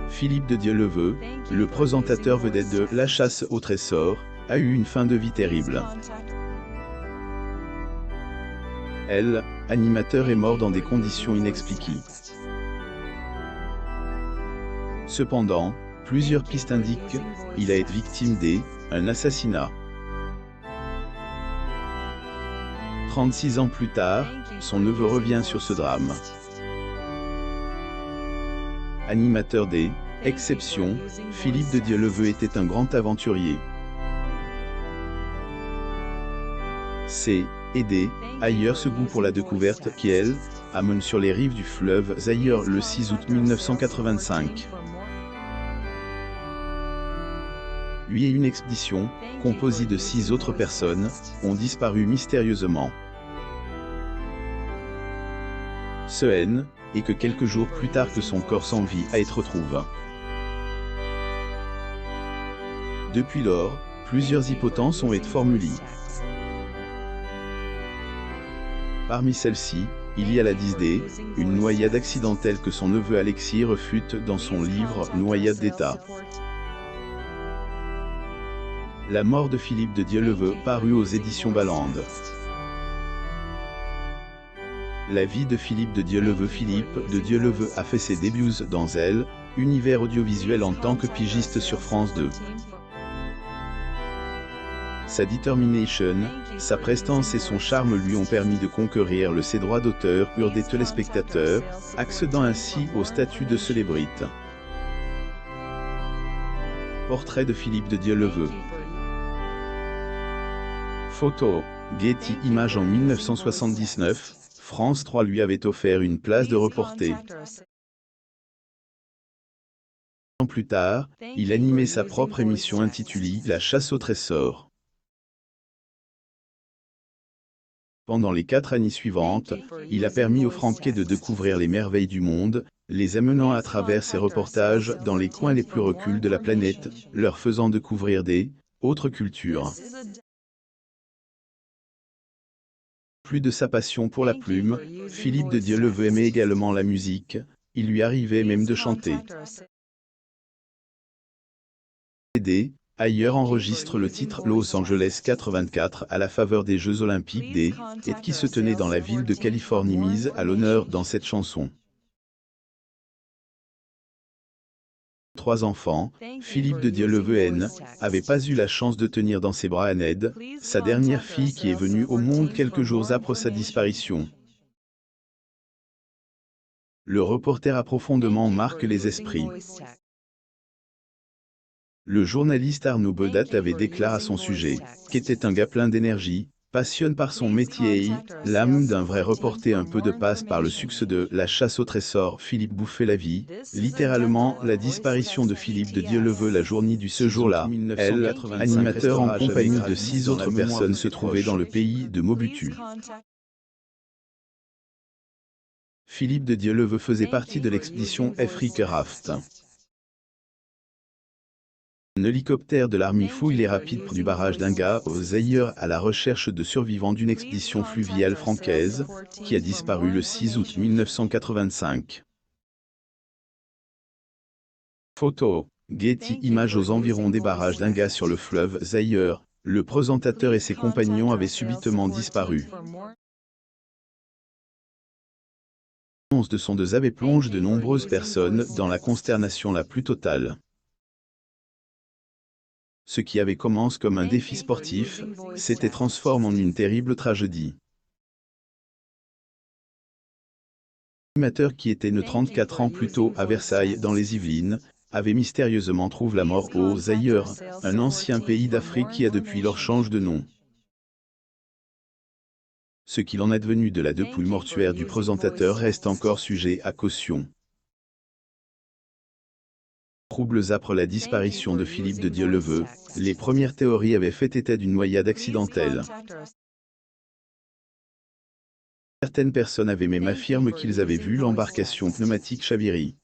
Philippe de Dieuleveux, le présentateur vedette de La chasse au trésor, a eu une fin de vie terrible. L'animateur est mort dans des conditions inexpliquées. Cependant, plusieurs pistes indiquent qu'il a été victime d'un assassinat. 36 ans plus tard, son neveu revient sur ce drame. Animateur des exceptions, Philippe de Dieuleveux était un grand aventurier. C'est ailleurs ce goût pour la découverte qui, amène sur les rives du fleuve Zaïre le 6 août 1985. Lui et une expédition, composée de 6 autres personnes, ont disparu mystérieusement. Ce et que quelques jours plus tard que son corps sans vie a été retrouvé. Depuis lors, plusieurs hypothèses ont été formulées. Parmi celles-ci, il y a la 10D, une noyade accidentelle que son neveu Alexis refute dans son livre « Noyade d'État ». La mort de Philippe de Dieuleveux paru aux éditions Balande. La vie de Philippe de Dieuleveux. Philippe de Dieuleveux a fait ses débuts dans l'univers audiovisuel en tant que pigiste sur France 2. Sa détermination, sa prestance et son charme lui ont permis de conquérir ses droits d'auteur des téléspectateurs, accédant ainsi au statut de célébrité. Portrait de Philippe de Dieuleveux. Photo, Getty Images. En 1979, France 3 lui avait offert une place de reporter. 2 ans plus tard, il animait sa propre émission intitulée La chasse au trésor. Pendant les 4 années suivantes, il a permis aux Français de découvrir les merveilles du monde, les amenant à travers ses reportages dans les coins les plus reculés de la planète, leur faisant découvrir autres cultures. Plus de sa passion pour la plume, Philippe de Dieuleveux aimait également la musique, il lui arrivait même de chanter. Ailleurs enregistre le titre Los Angeles 84 à la faveur des Jeux Olympiques et qui se tenait dans la ville de Californie mise à l'honneur dans cette chanson. 3 enfants, Philippe de Dieuleveux n'avait pas eu la chance de tenir dans ses bras Annette, sa dernière fille qui est venue au monde quelques jours après sa disparition. Le reporter a profondément marqué les esprits. Le journaliste Arnaud Bodat avait déclaré à son sujet qu'était un gars plein d'énergie, passionné par son métier et l'âme d'un vrai reporter. Un peu de passe par le succès de La chasse au trésor. Philippe bouffait la vie, littéralement la disparition de Philippe de Dieuleveux la journée du ce jour-là. Animateur en compagnie de 6 autres personnes se trouvait dans le pays de Mobutu. Philippe de Dieuleveux faisait partie de l'expédition Africa Raft. Un hélicoptère de l'armée fouille les rapides du barrage d'Inga au Zaïre à la recherche de survivants d'une expédition fluviale francaise qui a disparu le 6 août 1985. Photo, Getty Images. Aux environs des barrages d'Inga sur le fleuve Zaïre, le présentateur et ses compagnons avaient subitement disparu. L'annonce de son désaveu plonge de nombreuses personnes dans la consternation la plus totale. Ce qui avait commencé comme un défi sportif, s'était transformé en une terrible tragédie. L'animateur qui était né 34 ans plus tôt à Versailles dans les Yvelines, avait mystérieusement trouvé la mort au Zaïre, un ancien pays d'Afrique qui a depuis lors changé de nom. Ce qu'il en est devenu de la dépouille mortuaire du présentateur reste encore sujet à caution. Troubles après la disparition de Philippe de Dieuleveux, les premières théories avaient fait état d'une noyade accidentelle. Certaines personnes avaient même affirmé qu'ils avaient vu l'embarcation pneumatique chavirer.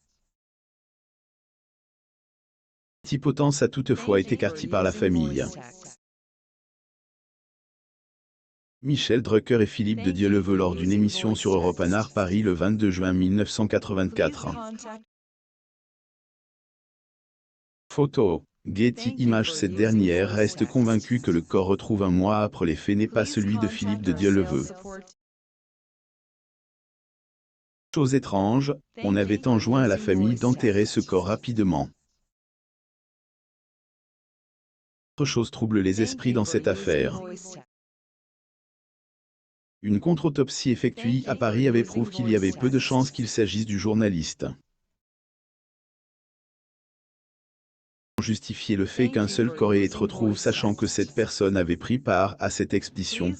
Cette hypothèse a toutefois été écartée par la famille. Michel Drucker et Philippe de Dieuleveux lors d'une émission sur Europe 1 Paris le 22 juin 1984. Photo. Getty Images. Cette dernière reste convaincue que le corps retrouvé un mois après les faits n'est pas celui de Philippe de Dieuleveux. Chose étrange, on avait enjoint à la famille d'enterrer ce corps rapidement. Autre chose trouble les esprits dans cette affaire. Une contre-autopsie effectuée à Paris avait prouvé qu'il y avait peu de chances qu'il s'agisse du journaliste. Justifier le fait qu'un seul corps ait été retrouvé sachant que cette personne avait pris part à cette expédition.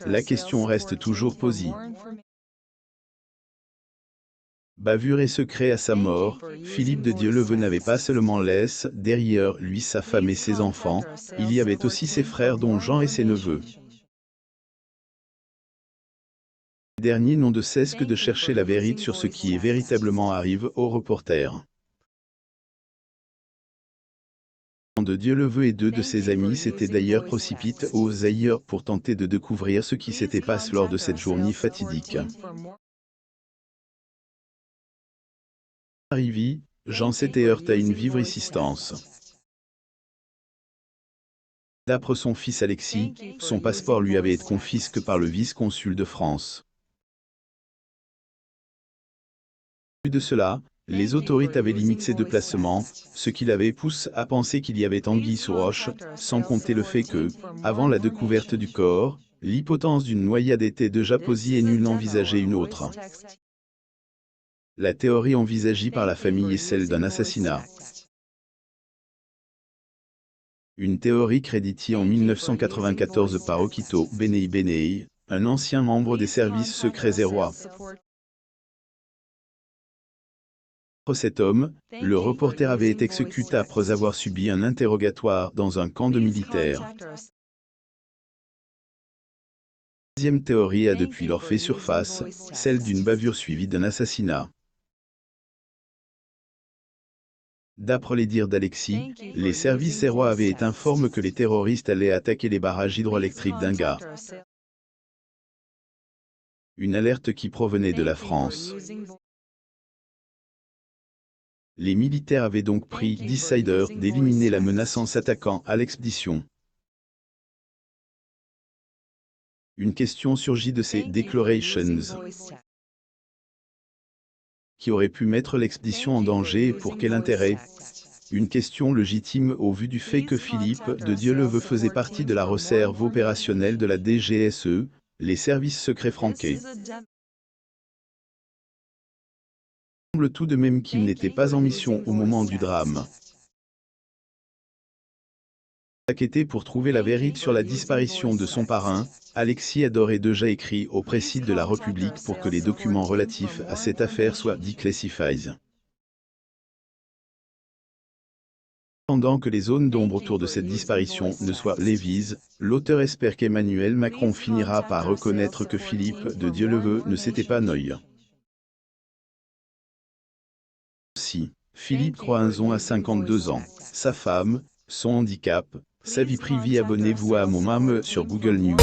La question reste toujours posée. Bavure et secret à sa mort, Philippe de Dieuleveux n'avait pas seulement laissé derrière lui sa femme et ses enfants, il y avait aussi ses frères dont Jean et ses neveux. Les derniers n'ont de cesse que de chercher la vérité sur ce qui est véritablement arrivé aux reporters. De Dieuleveux et deux de ses amis s'étaient d'ailleurs précipités aux ailleurs pour tenter de découvrir ce qui s'était passé lors de cette journée fatidique. Arrivé, Jean s'était heurté à une vive résistance. D'après son fils Alexis, son passeport lui avait été confisqué par le vice-consul de France. Plus de cela, les autorités avaient limité ses déplacements, ce qui l'avait poussé à penser qu'il y avait anguille sous roche, sans compter le fait que, avant la découverte du corps, l'hypothèse d'une noyade était déjà posée et nul n'envisageait une autre. La théorie envisagée par la famille est celle d'un assassinat. Une théorie créditée en 1994 par Okito Benei, un ancien membre des services secrets zérois. Cet homme, le reporter avait été exécuté après avoir subi un interrogatoire dans un camp de militaires. La deuxième théorie a depuis lors fait surface, celle d'une bavure suivie d'un assassinat. D'après les dires d'Alexis, les services zérois avaient été informés que les terroristes allaient attaquer les barrages hydroélectriques d'Inga. Une alerte qui provenait de la France. Les militaires avaient donc pris décider d'éliminer la menace en s'attaquant à l'expédition. Une question surgit de ces declarations. Qui aurait pu mettre l'expédition en danger et pour quel intérêt? Une question légitime au vu du fait que Philippe de Dieuleveux faisait partie de la réserve opérationnelle de la DGSE, les services secrets français. Il semble tout de même qu'il n'était pas en mission au moment du drame. Enquêté pour trouver la vérité sur la disparition de son parrain, Alexis Ador déjà écrit au Président de la République pour que les documents relatifs à cette affaire soient declassifiés. Pendant que les zones d'ombre autour de cette disparition ne soient lévisées, l'auteur espère qu'Emmanuel Macron finira par reconnaître que Philippe de Dieuleveux ne s'était pas noyé. Aussi, Philippe Croizon a 52 ans, sa femme, son handicap, sa vie privée. Abonnez-vous à mon mame sur Google News.